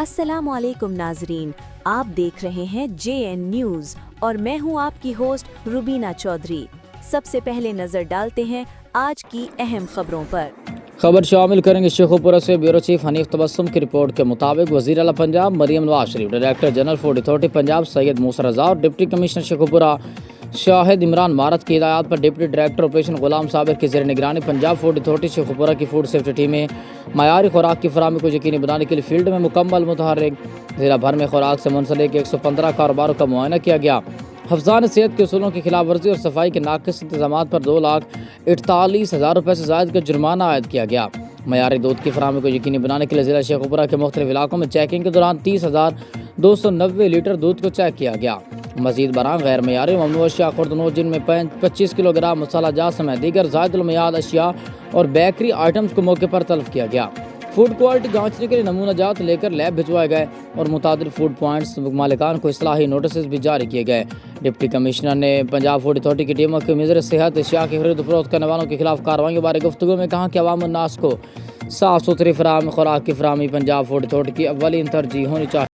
अस्सलाम वालेकुम नाजरीन, आप देख रहे हैं JN न्यूज़ और मैं हूं आपकी होस्ट रुबीना चौधरी। सबसे पहले नजर डालते हैं आज की अहम खबरों पर। खबर शामिल करेंगे शेखुपुरा से ब्यूरो चीफ हनीफ तबस्सुम की रिपोर्ट के मुताबिक वज़ीर आला Punjab Maryam Nawaz Sharif, director general food authority Punjab Syed Musa Raza और डिप्टी कमिश्नर शेखुपुरा शाहिद इमरान मारत की हिदायत पर deputy director operation Ghulam Sabir की ज़ेर निगरानी पंजाब फूड अथॉरिटी शेखुपुरा की फूड सेफ्टी टीमें मयारी खुराक की फराहमी को यकीनी बनाने के लिए फील्ड में मुकम्मल मुतहर्रिक। ज़िला भर में खुराक से मुंसलिक 115 कारोबारों का मुआयना किया गया। हफ्ज़ान सेहत के उसूलों की खिलाफ वर्जी और सफाई के नाक़िस इंतजाम पर 2,48,000 रुपये से ज़ायद का जुर्माना आयद किया गया। मयारी दूध की फराहमी को यकीनी बनाने के लिए ज़िला शेखुपुरा के मुख्तलिफ इलाकों में चेकिंग के दौरान 30,290 लीटर दूध को चेक किया गया। मज़ीद बरां गैर मयारी ममनू अशिया खुर्दनोश जिनमें 25 किलोग्राम मसाला जात समेत दीगर ज़ायदुल मियाद अशिया और बेकरी आइटम्स को मौके पर तलब किया गया। फूड क्वालिटी जांचने के लिए नमूना जात लेकर लैब भिजवाए गए और मुतादिर फूड पॉइंट्स मालिकान को इस्लाही नोटिस भी जारी किए गए। डिप्टी कमिश्नर ने पंजाब फूड अथॉरिटी की टीमों के मिज़र सेहत अशिया की खरीद फरोख्त करने वालों के खिलाफ कार्रवाई के बारे गुफ्तगू में कहा कि अवाम उन्नास को साफ़ सुथरी खुराक की फराहमी पंजाब फूड अथॉरिटी की अव्वलीन तरजीह होनी चाहिए।